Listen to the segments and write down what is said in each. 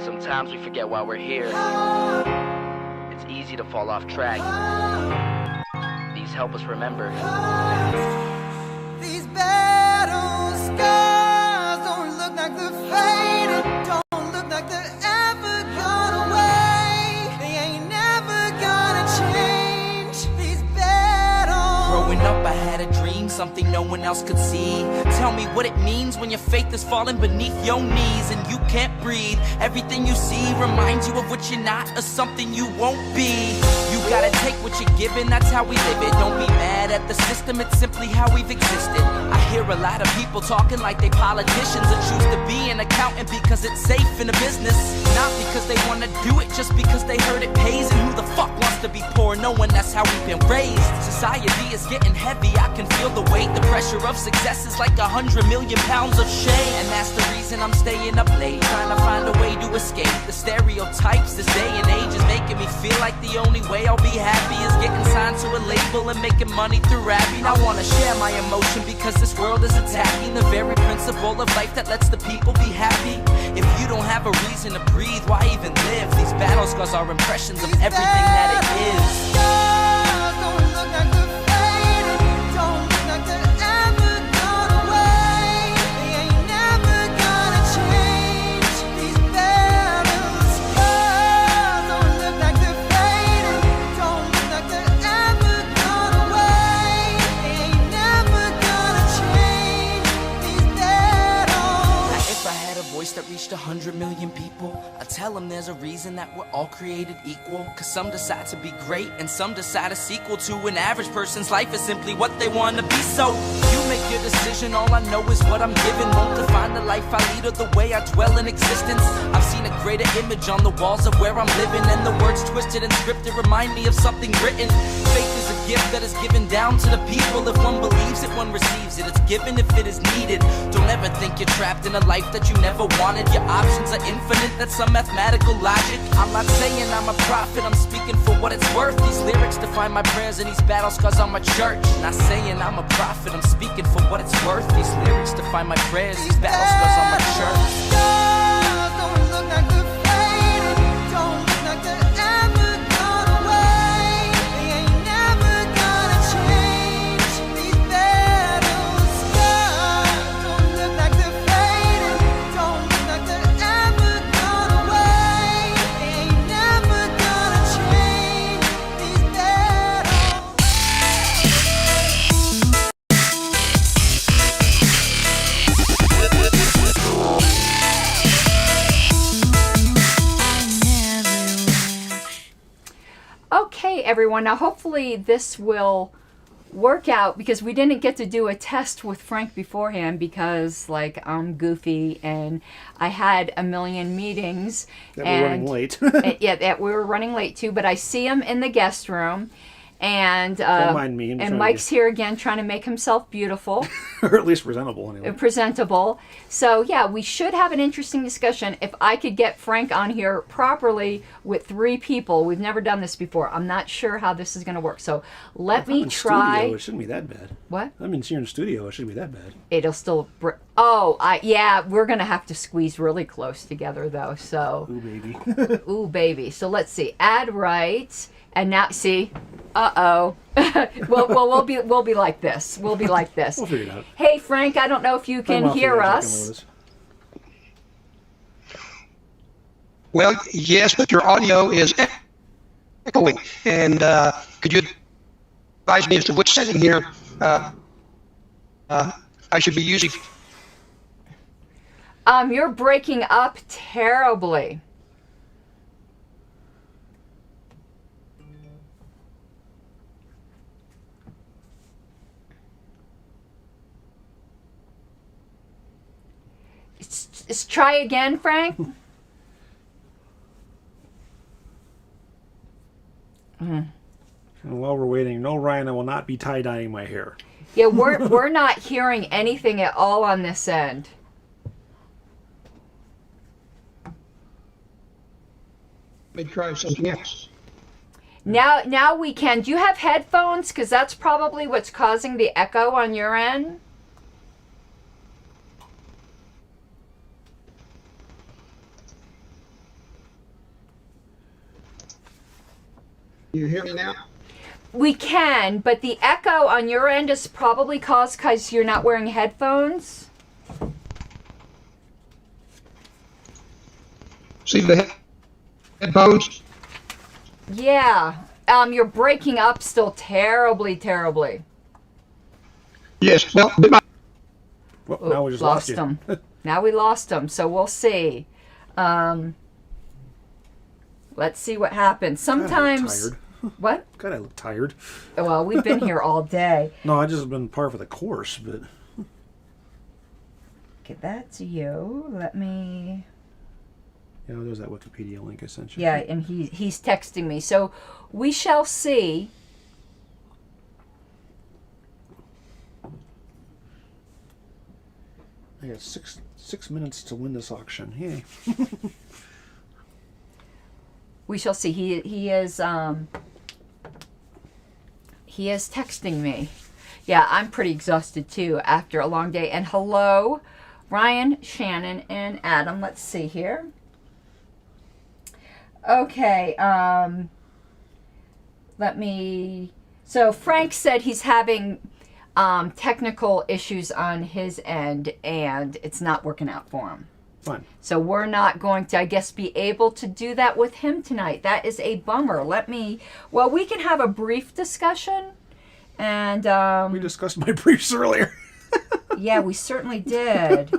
Sometimes we forget why we're here. It's easy to fall off track. These help us remember. These battle scars don't look like they're faded, don't look like they're ever gone away. They ain't never gonna change. These battles. Growing up, I had a dream, something no one else could see. Tell me what it means when your faith is falling beneath your knees and you can't breathe. Everything you see reminds you of what you're not or something you won't be. You gotta take what you're given, that's how we live it. Don't be mad at the system, it's simply how we've existed. I hear a lot of people talking like they politicians or choose to be an accountant because it's safe in a business. Not because they wanna do it, just because they heard it pays. And who the fuck wants to be poor knowing that's how we've been raised? Society is getting heavy, I can feel the weight. The pressure of success is like 100 million pounds of shame. And that's the reason I'm staying up late, trying to find a way to escape the stereotypes this day and age is making me feel like the only way I'll be happy is getting signed to a label and making money through rapping. I wanna share my emotion because this world is attacking the very principle of life that lets the people be happy. If you don't have a reason to breathe, why even live? These battle scars are impressions of everything that it is. Scars don't look like they're faded, don't look like they're ever gone away. They ain't never gonna change. These battle scars don't look like they're faded, don't look like they're ever gone away. They ain't never gonna change. These battles. Now if I had a voice that reached 100 million people, I'd tell them there's a reason that we're all created equal. Cause some decide to be great and some decide a sequel to an average person's life is simply what they want to be. So you make your decision, all I know is what I'm given. Won't define the life I lead or the way I dwell in existence. I've seen a greater image on the walls of where I'm living, and the words twisted and scripted remind me of something written. Faith is a gift that is given down to the people. If one believes it, one receives it. It's given if it is needed. Don't ever think you're trapped in a life that you never wanted. Your options are infinite, that's some mathematical logic. I'm not saying I'm a prophet, I'm speaking for what it's worth. These lyrics define my prayers and these battle scars on my church. Not saying I'm a prophet, I'm speaking for what it's worth. These lyrics define my prayers, these battle scars on my church. Scars don't look like they're faded, don't look like they're ever gone away. They ain't never gonna change. These battle scars don't look like they're faded, don't look like they're ever gone away. They ain't never gonna change. These battles. Okay, everyone. Now, hopefully this will work out because we didn't get to do a test with Frank beforehand because, like, I'm goofy and I had a million meetings. That we're running late. Yeah, that we were running late too. But I see him in the guest room, and Don't mind me. and Mike's here again, trying to make himself beautiful. Or at least presentable, anyway. Presentable. So yeah, we should have an interesting discussion if I could get Frank on here properly with 3 people. We've never done this before. I'm not sure how this is going to work. So let me try. Studio, it shouldn't be that bad. What? I'm in here in studio. It shouldn't be that bad. It'll still. Yeah, we're going to have to squeeze really close together though. So. Ooh, baby. Ooh, baby. So let's see. Add right. And now, see, well, we'll be like this. We'll be like this. We'll figure it out. Hey, Frank, I don't know if you can hear us. Well, yes, but your audio is echoing. And could you advise me as to which setting here I should be using? You're breaking up terribly. Let's try again, Frank. And while we're waiting, no, Ryan, I will not be tie-dyeing my hair. Yeah, we're not hearing anything at all on this end. Let me try something else. Now we can. Do you have headphones? Because that's probably what's causing the echo on your end. You hear me now? We can, but the echo on your end is probably caused because you're not wearing headphones. See the headphones? Yeah. You're breaking up still terribly, terribly. Yes. Well, Well, now we just lost you. him. Now we lost him, so we'll see. Let's see what happens. God, I look Sometimes... tired. What? God, I look tired. Well, we've been here all day. No, I just been par for the course, but Okay, that's you. Let me... yeah, there's that Wikipedia link I sent you. Yeah, and he's texting me. So we shall see. I got six minutes to win this auction. Yay. We shall see. He is texting me. Yeah, I'm pretty exhausted too after a long day. And hello, Ryan, Shannon, and Adam. Let's see here. Okay, let me... So Frank said he's having technical issues on his end, and it's not working out for him. Fine. So we're not going to, I guess, be able to do that with him tonight. That is a bummer. Well, we can have a brief discussion, and... We discussed my briefs earlier. yeah, we certainly did.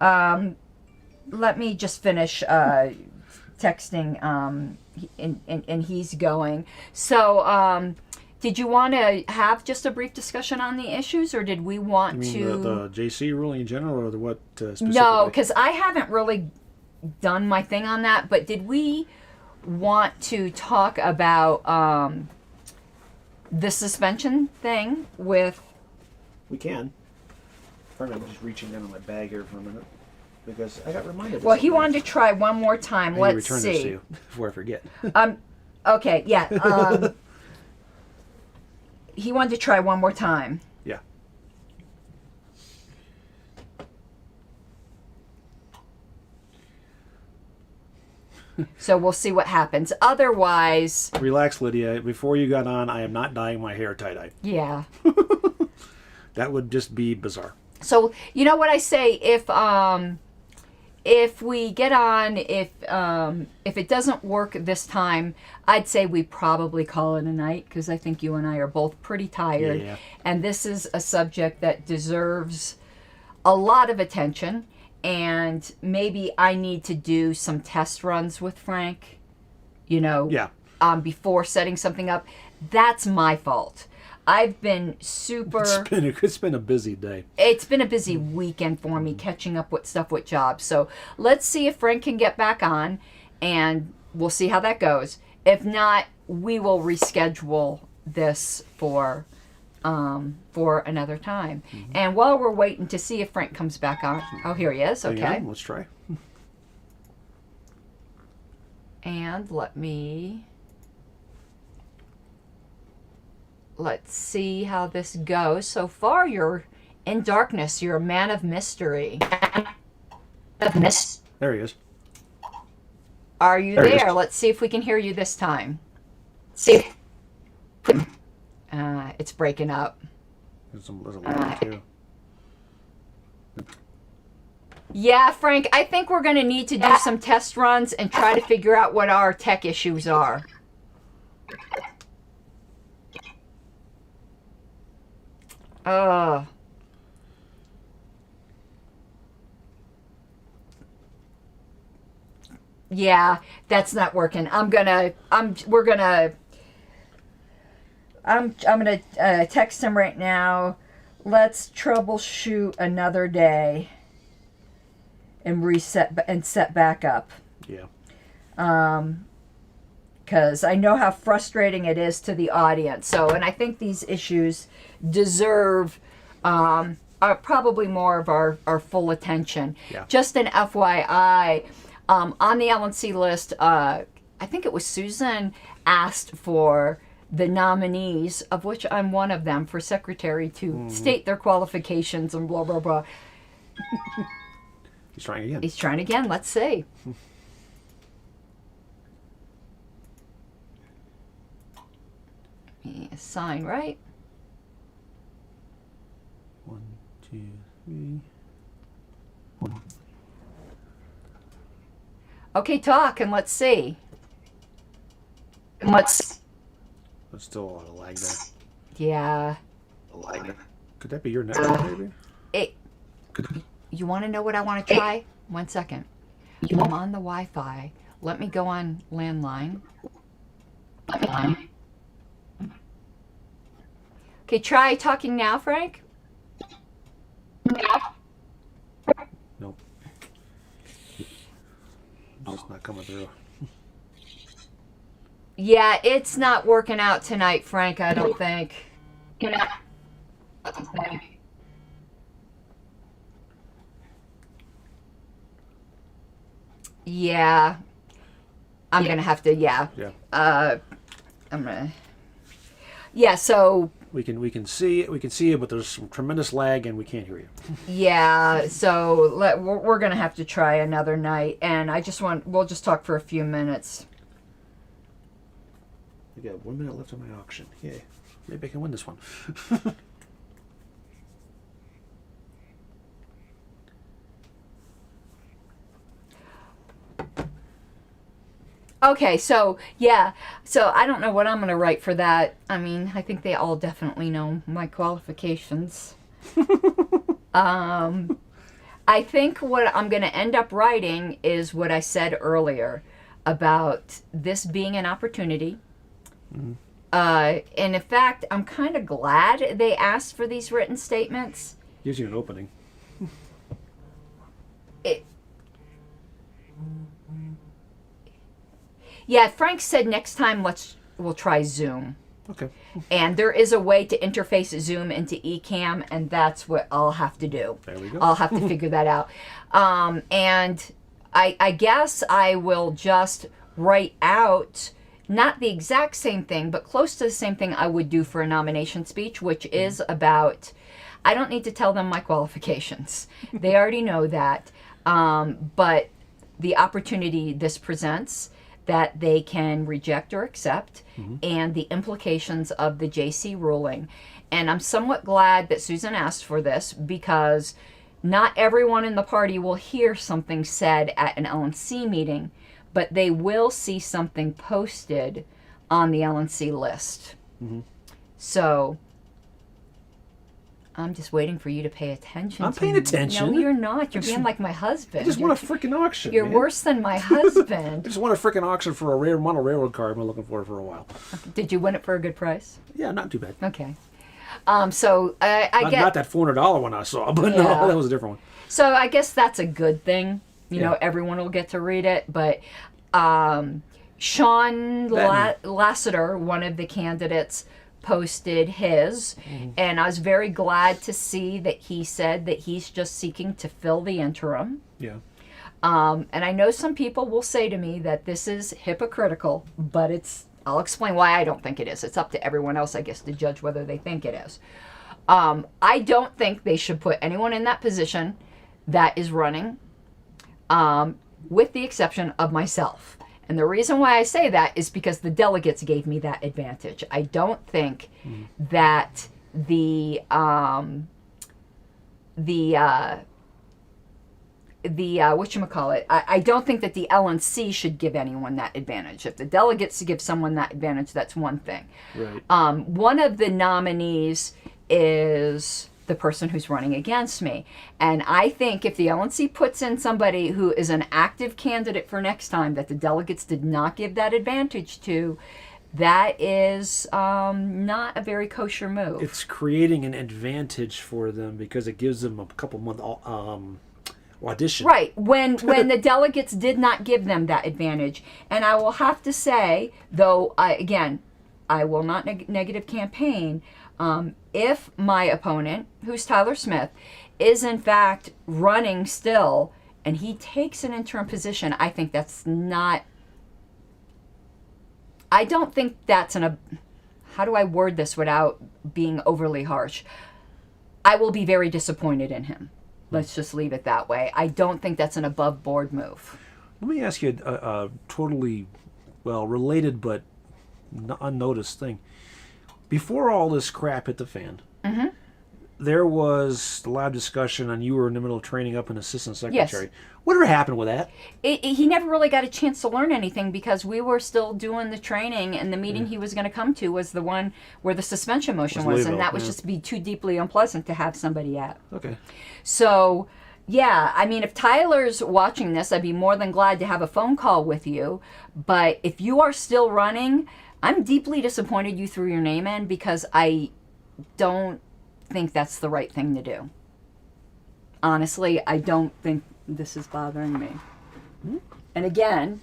Let me just finish texting, and he's going. So, did you want to have just a brief discussion on the issues, or did we want You mean the JC ruling in general, or what specifically? No, because I haven't really done my thing on that, but did we want to talk about the suspension thing with... We can. I'm just reaching down in my bag here for a minute, because I got reminded. Well, he wanted to try one more time. I need to Let's return see. this to you before I forget. Okay, yeah. He wanted to try one more time. Yeah. So we'll see what happens. Otherwise... Relax, Lydia. Before you got on, I am not dyeing my hair tie-dye. Yeah. That would just be bizarre. So, you know what I say? If we get on, if it doesn't work this time, I'd say we probably call it a night, because I think you and I are both pretty tired. Yeah. And this is a subject that deserves a lot of attention. And maybe I need to do some test runs with Frank, Yeah. Before setting something up. That's my fault. I've been super... It's been a busy day. It's been a busy weekend for me, catching up with stuff with jobs. So let's see if Frank can get back on, and we'll see how that goes. If not, we will reschedule this for another time. Mm-hmm. And while we're waiting to see if Frank comes back on... Oh, here he is. Okay. Yeah, let's try. And let's see how this goes. So far, you're in darkness. You're a man of mystery. There he is. Are you There he is. there? Let's see if we can hear you this time. It's breaking up. There's a line, too. Yeah, Frank, I think we're going to need to do some test runs and try to figure out what our tech issues are. Yeah, that's not working. I'm gonna text him right now. Let's troubleshoot another day and reset and set back up. Yeah. Because I know how frustrating it is to the audience. So, and I think these issues deserve probably more of our full attention. Yeah. Just an FYI, on the LNC list, I think it was Susan asked for the nominees, of which I'm one of them, for secretary to state their qualifications and blah, blah, blah. He's trying again. He's trying again. Let's see. sign, right? 1, 2, 3. 1. Okay, talk and let's see. There's still a lot of lag there. Yeah. Could that be your network, maybe? You want to know what I want to try? 1 second. I'm on the Wi-Fi. Let me go on landline. Okay, try talking now, Frank. Nope. It's not coming through. Yeah, it's not working out tonight, Frank, I don't think. Yeah. I'm going to have to, yeah. Yeah. I'm going to... Yeah, so... We can see it, but there's some tremendous lag and we can't hear you. Yeah, so we're going to have to try another night, and we'll just talk for a few minutes. I got 1 minute left on my auction. Yay. Maybe I can win this one. Okay, so, yeah. So, I don't know what I'm going to write for that. I mean, I think they all definitely know my qualifications. I think what I'm going to end up writing is what I said earlier about this being an opportunity. Mm-hmm. And in fact, I'm kind of glad they asked for these written statements. Gives you an opening. Yeah, Frank said next time we'll try Zoom. Okay. And there is a way to interface Zoom into Ecamm, and that's what I'll have to do. There we go. I'll have to figure that out. And I guess I will just write out not the exact same thing, but close to the same thing I would do for a nomination speech, which is about, I don't need to tell them my qualifications. They already know that. But the opportunity this presents, that they can reject or accept, and the implications of the JC ruling. And I'm somewhat glad that Susan asked for this, because not everyone in the party will hear something said at an LNC meeting, but they will see something posted on the LNC list. Mm-hmm. So I'm just waiting for you to pay attention. I'm paying attention. No, you're not. You're being like my husband. I just want a freaking auction. You're man. worse than my husband. I just want a freaking auction for a rare model railroad car I've been looking for a while. Did you win it for a good price? Yeah, not too bad. Okay. So I get not that $400 one I saw, but no, that was a different one. So I guess that's a good thing. You know, everyone will get to read it. But Sean Lassiter, one of the candidates, posted his, and I was very glad to see that he said that he's just seeking to fill the interim. Yeah. And I know some people will say to me that this is hypocritical, but I'll explain why I don't think it is. It's up to everyone else, I guess, to judge whether they think it is. I don't think they should put anyone in that position that is running, with the exception of myself. And the reason why I say that is because the delegates gave me that advantage. I don't think that whatchamacallit, I don't think that the LNC should give anyone that advantage. If the delegates give someone that advantage, that's one thing. Right. One of the nominees is the person who's running against me. And I think if the LNC puts in somebody who is an active candidate for next time that the delegates did not give that advantage to, that is not a very kosher move. It's creating an advantage for them because it gives them a couple month audition. Right, when the delegates did not give them that advantage. And I will have to say, though, I will not negative campaign, if my opponent, who's Tyler Smith, is in fact running still, and he takes an interim position, I think that's not... I don't think that's how do I word this without being overly harsh? I will be very disappointed in him. Let's just leave it that way. I don't think that's an above-board move. Let me ask you a totally, related but unnoticed thing. before all this crap hit the fan, there was a lot of discussion on you were in the middle of training up an assistant secretary. Yes. Whatever happened with that? He never really got a chance to learn anything because we were still doing the training, and the meeting he was going to come to was the one where the suspension motion was, and that was just be too deeply unpleasant to have somebody at. Okay. So, yeah, I mean, if Tyler's watching this, I'd be more than glad to have a phone call with you. But if you are still running, I'm deeply disappointed you threw your name in because I don't think that's the right thing to do. Honestly, I don't think this is bothering me. And again,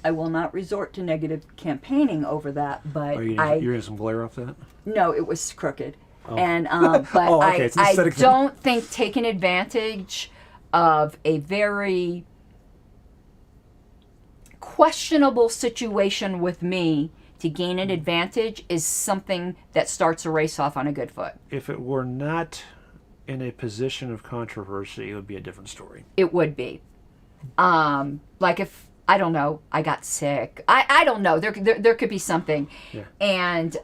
I will not resort to negative campaigning over that, but You're getting some glare off that? no, it was crooked. Oh. And but Oh, okay. It's an I aesthetic thing. don't think taking advantage of a very questionable situation with me to gain an advantage is something that starts a race off on a good foot. If it were not in a position of controversy, it would be a different story. It would be. Like if, I don't know, I got sick. I don't know. There could be something. Yeah. And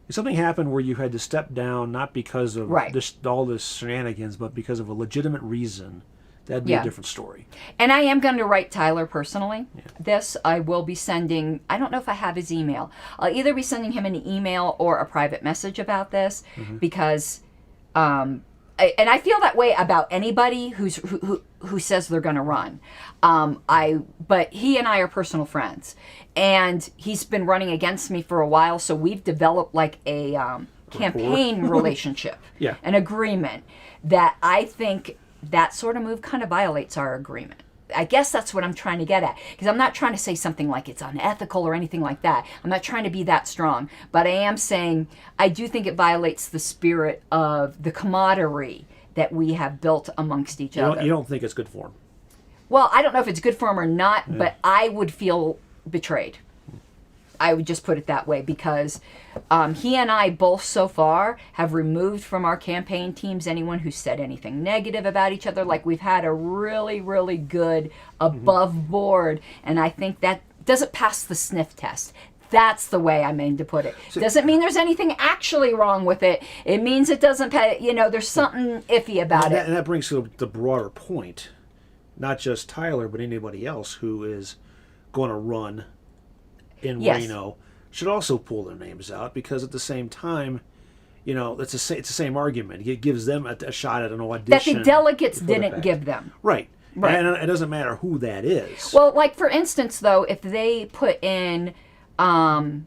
If something happened where you had to step down, not because of Right. all this shenanigans, but because of a legitimate reason, that'd be Yeah. a different story. And I am going to write Tyler personally. This I will be sending. I don't know if I have his email. I'll either be sending him an email or a private message about this because, and I feel that way about anybody who says they're going to run. But he and I are personal friends, and he's been running against me for a while. So we've developed like a campaign relationship, Yeah. an agreement that I think. That sort of move kind of violates our agreement. I guess that's what I'm trying to get at. Because I'm not trying to say something like it's unethical or anything like that. I'm not trying to be that strong. But I am saying I do think it violates the spirit of the camaraderie that we have built amongst each other. You don't think it's good for him? Well, I don't know if it's good for him or not, but I would feel betrayed. I would just put it that way because he and I both so far have removed from our campaign teams anyone who said anything negative about each other. Like we've had a really, really good above board, and I think that doesn't pass the sniff test. That's the way I mean to put it. Doesn't mean there's anything actually wrong with it. It means it doesn't pay, there's something iffy about it. And that brings to the broader point, not just Tyler, but anybody else who is going to run in Yes. Reno should also pull their names out because at the same time, it's the same argument. It gives them a shot at an audition. That the delegates to put it didn't back. give them. Right. Right. And it doesn't matter who that is. Well, like for instance, though, if they put in, I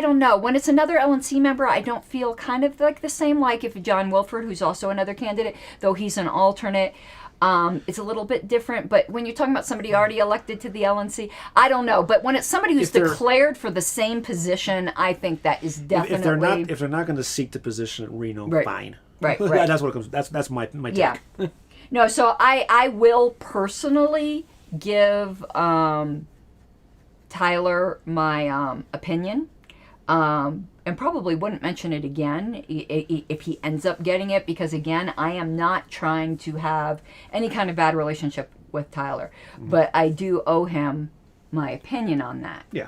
don't know. When it's another LNC member, I don't feel kind of like the same. Like if John Wilford, who's also another candidate, though he's an alternate, it's a little bit different. But when you're talking about somebody already elected to the LNC, I don't know. But when it's somebody who's If they're- declared for the same position, I think that is definitely if they're not going to seek the position at Reno, Right. fine. Right, right. That's what it comes. That's my take. Yeah. No, so I will personally give Tyler my opinion, and probably wouldn't mention it again if he ends up getting it, because again, I am not trying to have any kind of bad relationship with Tyler, but I do owe him my opinion on that. Yeah.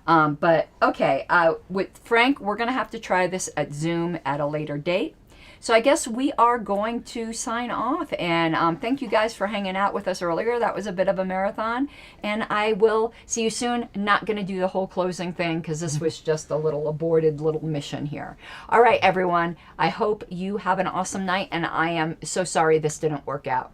But okay, with Frank, we're going to have to try this at Zoom at a later date. So I guess we are going to sign off, and thank you guys for hanging out with us earlier. That was a bit of a marathon, and I will see you soon. Not going to do the whole closing thing because this was just a little aborted little mission here. All right, everyone. I hope you have an awesome night, and I am so sorry this didn't work out.